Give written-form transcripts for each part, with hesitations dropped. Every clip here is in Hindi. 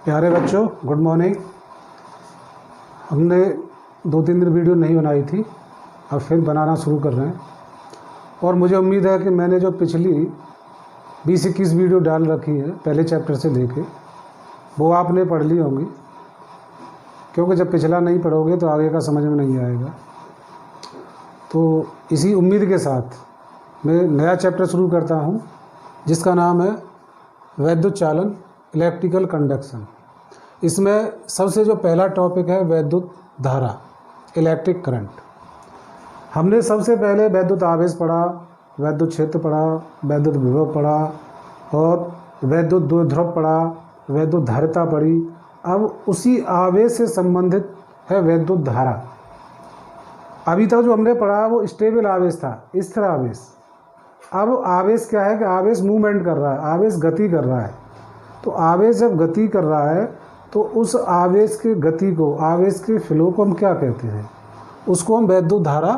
प्यारे बच्चों, गुड मॉर्निंग। हमने 2-3 दिन वीडियो नहीं बनाई थी, अब फिर बनाना शुरू कर रहे हैं। और मुझे उम्मीद है कि मैंने जो पिछली 20-21 वीडियो डाल रखी है पहले चैप्टर से लेके, वो आपने पढ़ ली होंगी, क्योंकि जब पिछला नहीं पढ़ोगे तो आगे का समझ में नहीं आएगा। तो इसी उम्मीद के साथ मैं नया चैप्टर शुरू करता हूँ, जिसका नाम है वैद्युत चालन, इलेक्ट्रिकल कंडक्शन। इसमें सबसे जो पहला टॉपिक है वैद्युत धारा, इलेक्ट्रिक करंट। हमने सबसे पहले वैद्युत आवेश पढ़ा, वैद्युत क्षेत्र पढ़ा, वैद्युत विभव पढ़ा और वैद्युत द्विध्रुव पढ़ा, वैद्युत धारिता पढ़ी। अब उसी आवेश से संबंधित है वैद्युत धारा। अभी तक जो हमने पढ़ा वो स्टेबल आवेश था, स्थिर आवेश। अब आवेश क्या है कि आवेश मूवमेंट कर रहा है, आवेश गति कर रहा है। तो आवेश जब गति कर रहा है तो उस आवेश की गति को, आवेश के फ्लो को हम क्या कहते हैं? उसको हम वैद्युत धारा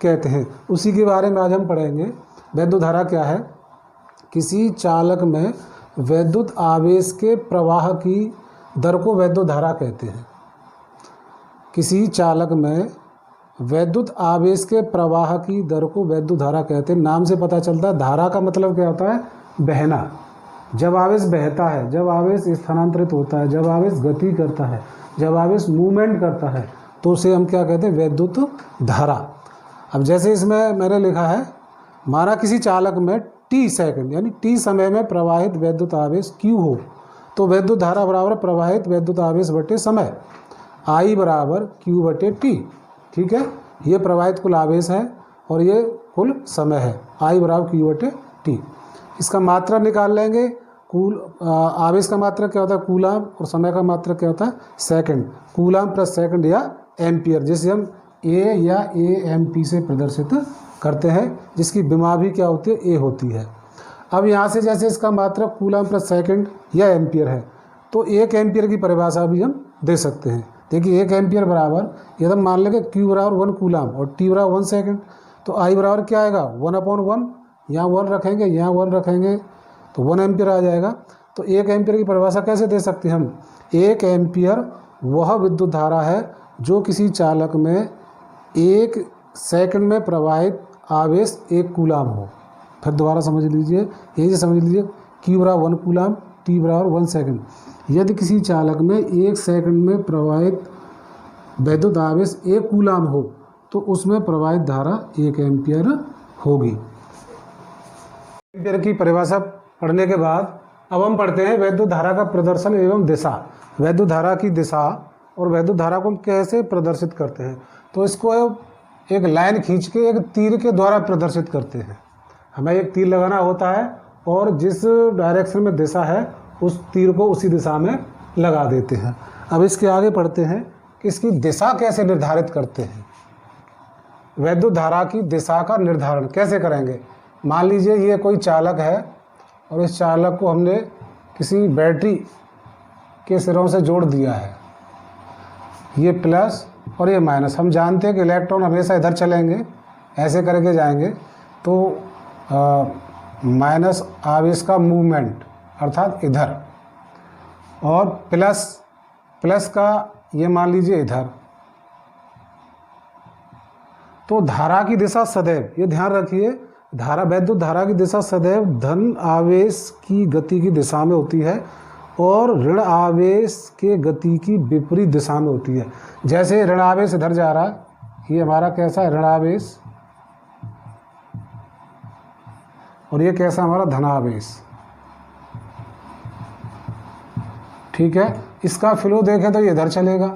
कहते हैं। उसी के बारे में आज हम पढ़ेंगे। वैद्युत धारा क्या है? किसी चालक में वैद्युत आवेश के प्रवाह की दर को वैद्युत धारा कहते हैं। किसी चालक में वैद्युत आवेश के प्रवाह की दर को वैद्युत धारा कहते हैं। नाम से पता चलता है। धारा का मतलब क्या होता है? बहना। जब आवेश बहता है, जब आवेश स्थानांतरित होता है, जब आवेश गति करता है, जब आवेश मूवमेंट करता है, तो उसे हम क्या कहते हैं? वैद्युत धारा। अब जैसे इसमें मैंने लिखा है, माना किसी चालक में t सेकंड यानी t समय में प्रवाहित वैद्युत आवेश q हो, तो वैद्युत धारा बराबर प्रवाहित वैद्युत आवेश बटे समय, I बराबर q बटे t। ठीक है, ये प्रवाहित कुल आवेश है और ये कुल समय है, I बराबर q बटे t। इसका मात्रा निकाल लेंगे। आवेश का मात्रा क्या होता है? कूलाम। और समय का मात्रा क्या होता है? सेकंड। कूलाम प्लस सेकंड या एम्पियर, जिसे हम ए या AMP से प्रदर्शित करते हैं, जिसकी विमा भी क्या होती है? ए होती है। अब यहाँ से जैसे इसका मात्रा कूलाम प्लस सेकंड या एम्पियर है, तो 1 एम्पियर की परिभाषा भी हम दे सकते हैं। देखिए 1 एम्पियर बराबर, यदि हम मान लेंगे Q बराबर 1 कूलाम और T बराबर 1 सेकंड, तो I बराबर क्या आएगा? 1/1। यहाँ 1 रखेंगे, यहाँ 1 रखेंगे, तो 1 एम्पियर आ जाएगा। तो 1 एम्पियर की परिभाषा कैसे दे सकते हैं हम? 1 एम्पियर वह विद्युत धारा है जो किसी चालक में 1 सेकंड में प्रवाहित आवेश 1 कूलाम हो। फिर दोबारा समझ लीजिए, यही से समझ लीजिए, Q बराबर 1 कूलाम, T बराबर 1 सेकंड। यदि किसी चालक में 1 सेकंड में प्रवाहित वैद्युत आवेश 1 कूलाम हो, तो उसमें प्रवाहित धारा 1 एम्पियर होगी। एम्पियर की परिभाषा पढ़ने के बाद अब हम पढ़ते हैं वैद्युत धारा का प्रदर्शन एवं दिशा। वैद्युत धारा की दिशा और वैद्युत धारा को हम कैसे प्रदर्शित करते हैं? तो इसको एक लाइन खींच के एक तीर के द्वारा प्रदर्शित करते हैं। हमें एक तीर लगाना होता है और जिस डायरेक्शन में दिशा है उस तीर को उसी दिशा में लगा देते हैं। अब इसके आगे पढ़ते हैं कि इसकी दिशा कैसे निर्धारित करते हैं। वैद्युत धारा की दिशा का निर्धारण कैसे करेंगे? मान लीजिए ये कोई चालक है और इस चालक को हमने किसी बैटरी के सिरों से जोड़ दिया है, ये प्लस और ये माइनस। हम जानते हैं कि इलेक्ट्रॉन हमेशा इधर चलेंगे, ऐसे करके जाएंगे, तो माइनस आवेश का मूवमेंट अर्थात इधर, और प्लस का ये मान लीजिए इधर। तो धारा की दिशा सदैव, ये ध्यान रखिए, धारा वैद्युत धारा की दिशा सदैव धन आवेश की गति की दिशा में होती है और ऋण आवेश के गति की विपरीत दिशा में होती है। जैसे ऋण आवेश इधर जा रहा है, ये हमारा कैसा है? ऋण आवेश, और ये कैसा हमारा? धन आवेश। ठीक है, इसका फ्लो देखें तो ये इधर चलेगा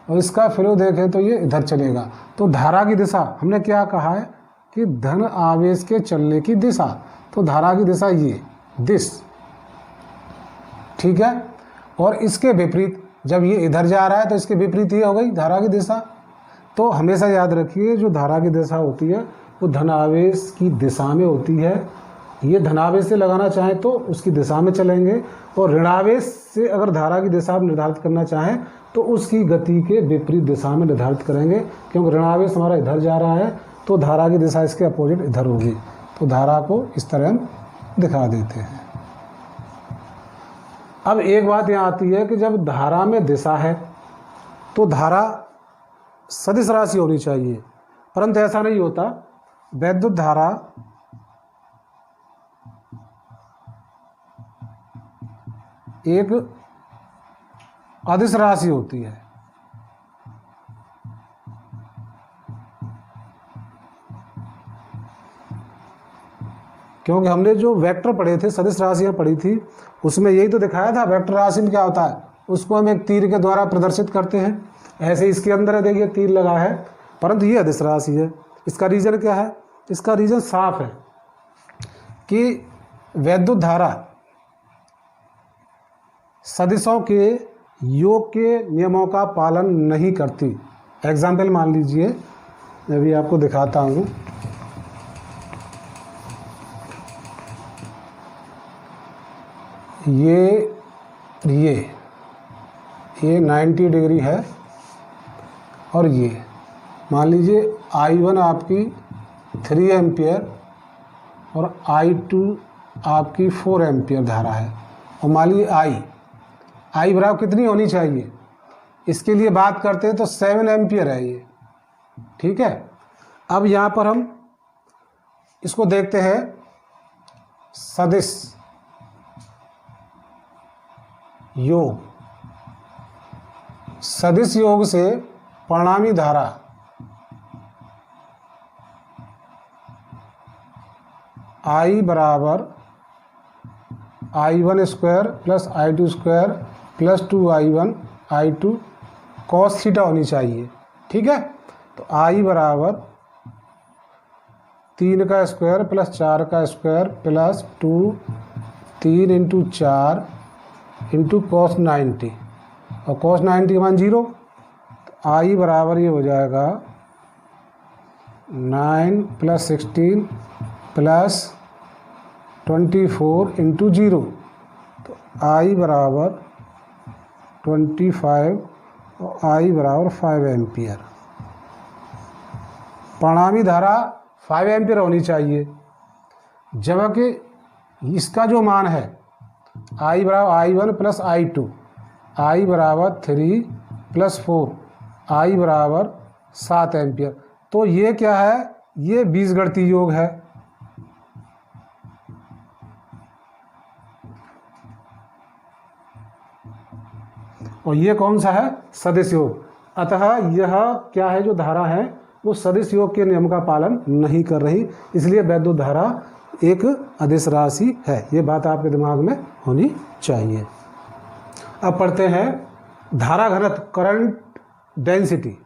और इसका फ्लो देखें तो ये इधर चलेगा। तो धारा की दिशा हमने क्या कहा है कि धन आवेश के चलने की दिशा, तो धारा की दिशा ये दिस। ठीक है, और इसके विपरीत, जब ये इधर जा रहा है तो इसके विपरीत ये हो गई धारा की दिशा। तो हमेशा याद रखिए, जो धारा की दिशा होती है वो धन आवेश की दिशा में होती है। ये धनावेश से लगाना चाहें तो उसकी दिशा में चलेंगे, और ऋणावेश से अगर धारा की दिशा आप निर्धारित करना चाहें तो उसकी गति के विपरीत दिशा में निर्धारित करेंगे, क्योंकि ऋणावेश हमारा इधर जा रहा है तो धारा की दिशा इसके अपोजिट इधर होगी। तो धारा को इस तरह हम दिखा देते हैं। अब एक बात यहाँ आती है कि जब धारा में दिशा है तो धारा सदिश राशि होनी चाहिए, परंतु ऐसा नहीं होता। वैद्युत धारा एक अदिश राशि होती है। क्योंकि हमने जो वेक्टर पढ़े थे, सदिश राशियाँ पढ़ी थी, उसमें यही तो दिखाया था। वेक्टर राशि में क्या होता है, उसको हम एक तीर के द्वारा प्रदर्शित करते हैं। ऐसे इसके अंदर है, देखिए तीर लगा है, परंतु ये अदिश राशि है। इसका रीजन क्या है? इसका रीजन साफ है कि वैद्युत धारा सदिशों के योग के नियमों का पालन नहीं करती। एग्जाम्पल मान लीजिए, मैं भी आपको दिखाता हूँ। ये 90 डिग्री है और ये मान लीजिए I1 आपकी 3 एम्पियर और I2 आपकी 4 एम्पियर धारा है। और मान लीजिए I बराबर कितनी होनी चाहिए, इसके लिए बात करते हैं तो 7 एम्पियर है ये, ठीक है। अब यहाँ पर हम इसको देखते हैं सदिश योग। सदिश योग से परिणामी धारा I बराबर I1 square plus I2 square plus 2I1 I2 cos theta होनी चाहिए, ठीक है। तो I बराबर 3 का स्क्वायर प्लस 4 का square plus 3 into 4 into cos 90, और कॉस 90 का मान 0। तो I बराबर ये हो जाएगा 9 प्लस 16 प्लस 24 इंटू 0। तो I बराबर 25 और I बराबर 5 एम्पियर। परिणामी धारा 5 एम्पियर होनी चाहिए, जबकि इसका जो मान है I बराबर I1 प्लस I2, I बराबर 3 प्लस 4, I बराबर 7 एम्पियर। तो ये क्या है, ये बीजगणितीय योग है। और ये कौन सा है, सदिश योग। अतः यह क्या है, जो धारा है वो सदिश योग के नियम का पालन नहीं कर रही, इसलिए वैद्युत धारा एक अदिश राशि है। ये बात आपके दिमाग में होनी चाहिए। अब पढ़ते हैं धारा घनत्व, करंट डेंसिटी।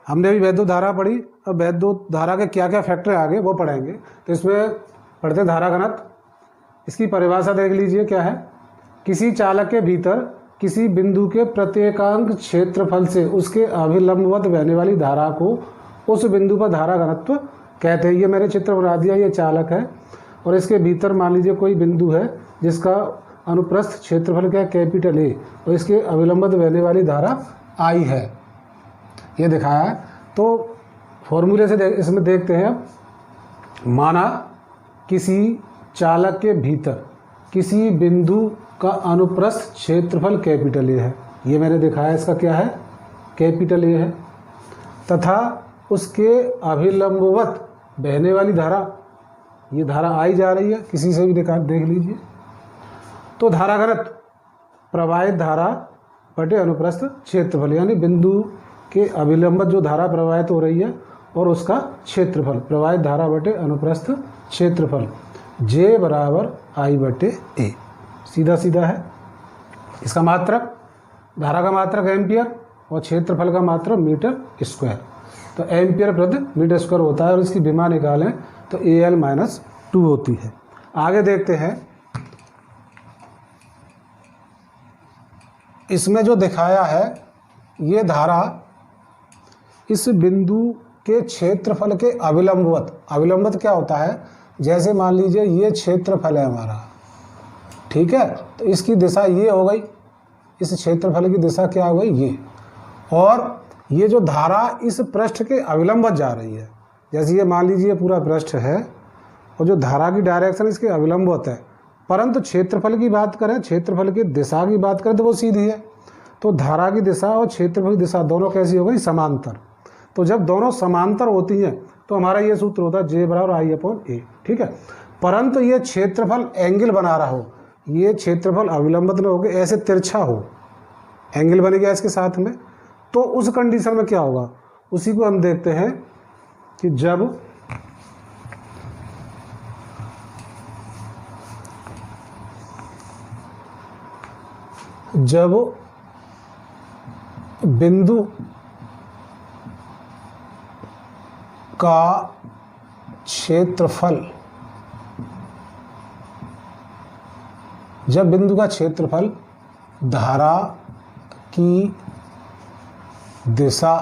हमने भी वैद्युत धारा पढ़ी, अब वैद्युत धारा के क्या क्या फैक्टर आगे वो पढ़ेंगे। तो इसमें पढ़ते हैं धारा घनत्व। इसकी परिभाषा देख लीजिए क्या है। किसी चालक के भीतर किसी बिंदु के प्रत्येकांक क्षेत्रफल से उसके अभिलंबवत बहने वाली धारा को उस बिंदु पर धारा घनत्व कहते हैं। ये मैंने चित्र बना दिया, ये चालक है और इसके भीतर मान लीजिए कोई बिंदु है जिसका अनुप्रस्थ क्षेत्रफल क्या है, कैपिटल A, और इसके अभिलंबवत बहने वाली धारा I है, ये दिखाया है। तो फॉर्मूले से इसमें देखते हैं। माना किसी चालक के भीतर किसी बिंदु का अनुप्रस्थ क्षेत्रफल कैपिटल A है, ये मैंने दिखाया, इसका क्या है, कैपिटल A है, तथा उसके अभिलंबवत बहने वाली धारा, ये धारा I जा रही है, किसी से भी देख लीजिए। तो धारा घनत्व प्रवाहित धारा बटे अनुप्रस्थ क्षेत्रफल, यानी बिंदु के अभिलंबत जो धारा प्रवाहित हो रही है और उसका क्षेत्रफल, प्रवाहित धारा बटे अनुप्रस्थ क्षेत्रफल, J बराबर I बटे A। सीधा सीधा है। इसका मात्रक, धारा का मात्रक एम्पियर और क्षेत्रफल का मात्रक मीटर स्क्वायर, तो एम्पियर प्रति मीटर स्क्वायर होता है। और इसकी विमा निकालें तो AL-2 होती है। आगे देखते हैं, इसमें जो दिखाया है ये धारा इस बिंदु के क्षेत्रफल के अभिलंबवत, अभिलंबवत क्या होता है, जैसे मान लीजिए ये क्षेत्रफल है हमारा, ठीक है, तो इसकी दिशा ये हो गई, इस क्षेत्रफल की दिशा क्या हो गई, ये, और ये जो धारा इस पृष्ठ के अभिलंबवत जा रही है, जैसे ये मान लीजिए पूरा पृष्ठ है और जो धारा की डायरेक्शन इसके अभिलंबवत है, परंतु क्षेत्रफल की बात करें, क्षेत्रफल की दिशा की बात करें तो वो सीधी है। तो धारा की दिशा और क्षेत्रफल की दिशा दोनों कैसी हो गई? समांतर। तो जब दोनों समांतर होती हैं तो हमारा ये सूत्र होता है J बराबर I/A, ठीक है। परंतु ये क्षेत्रफल एंगल बना रहा हो, ये क्षेत्रफल अविलंबित न हो, ऐसे तिरछा हो, एंगल बन गया इसके साथ में, तो उस कंडीशन में क्या होगा? उसी को हम देखते हैं कि जब बिंदु का क्षेत्रफल, जब बिंदु का क्षेत्रफल धारा की दिशा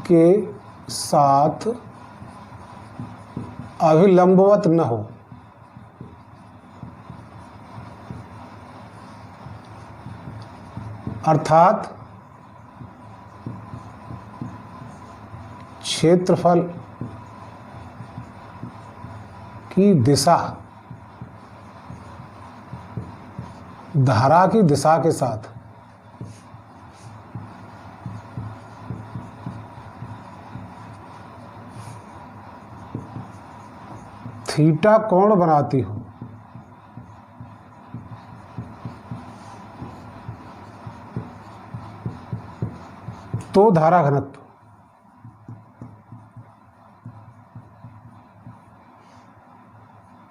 के साथ अभिलंबवत न हो, अर्थात क्षेत्रफल की दिशा धारा की दिशा के साथ थीटा कोण बनाती हो, तो धारा घनत्व।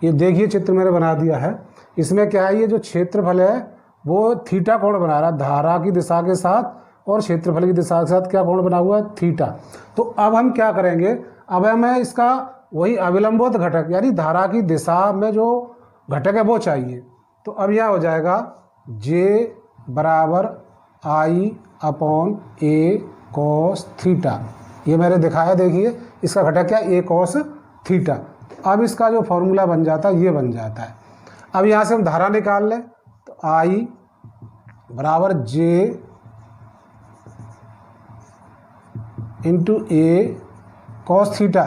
ये देखिए चित्र मैंने बना दिया है। इसमें क्या है, ये जो क्षेत्रफल है वो थीटा कोण बना रहा है धारा की दिशा के साथ, और क्षेत्रफल की दिशा के साथ क्या कोण बना हुआ है? थीटा। तो अब हम क्या करेंगे, अब हमें इसका वही अविलंबित घटक यानी धारा की दिशा में जो घटक है वो चाहिए। तो अब यह हो जाएगा J बराबर I/A cos थीटा। ये मैंने दिखाया, देखिए इसका घटक क्या? A cos theta. अब इसका जो फॉर्मूला बन जाता है ये बन जाता है। अब यहाँ से हम धारा निकाल लें तो I बराबर J into A cos theta.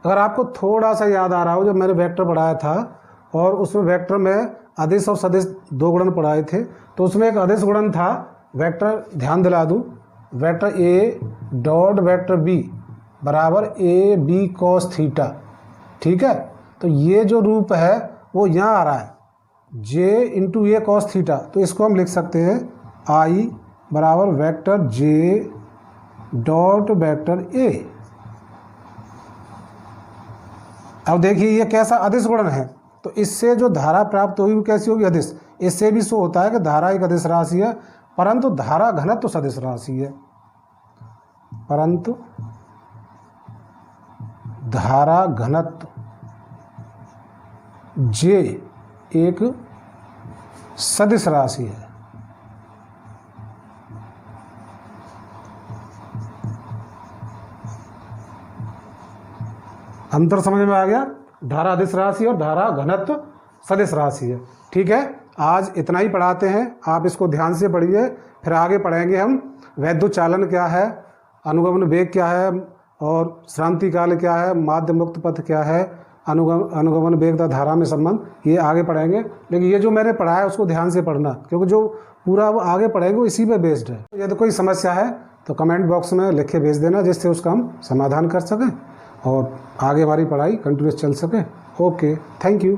अगर आपको थोड़ा सा याद आ रहा हो, जब मैंने वेक्टर पढ़ाया था और उसमें वेक्टर में अदिश और सदिश दो गुणन पढ़ाए थे, तो उसमें एक अदिश गुणन था वेक्टर, ध्यान दिला दूँ, vector A dot vector B बराबर AB cos थीटा, ठीक है। तो ये जो रूप है वो यहाँ आ रहा है J into A cos theta. तो इसको हम लिख सकते हैं I बराबर vector J dot vector A। अब देखिए ये कैसा अदिश गुणन है, तो इससे जो धारा प्राप्त होगी वो कैसी होगी? अदिश। इससे भी शो होता है कि धारा एक अदिश राशि है, परंतु धारा घनत्व तो सदिश राशि है, परंतु धारा घनत्व J एक सदिश राशि है। अंतर समझ में आ गया? धारा अदिश राशि और धारा घनत्व सदिश राशि है, ठीक है। आज इतना ही पढ़ाते हैं, आप इसको ध्यान से पढ़िए। फिर आगे पढ़ेंगे हम वैद्युत चालन क्या है, अनुगमन वेग क्या है, और श्रांति काल क्या है, माध्य मुक्त पथ क्या है, अनुगमन वेग तथा धारा में संबंध, ये आगे पढ़ेंगे। लेकिन ये जो मैंने पढ़ाया है उसको ध्यान से पढ़ना, क्योंकि जो पूरा वो आगे पढ़ेंगे वो इसी पे बेस्ड है। यदि कोई समस्या है तो कमेंट बॉक्स में लिख के भेज देना, जिससे उसका हम समाधान कर सकें और आगे हमारी पढ़ाई कंटिन्यूस चल सके। Okay, thank you.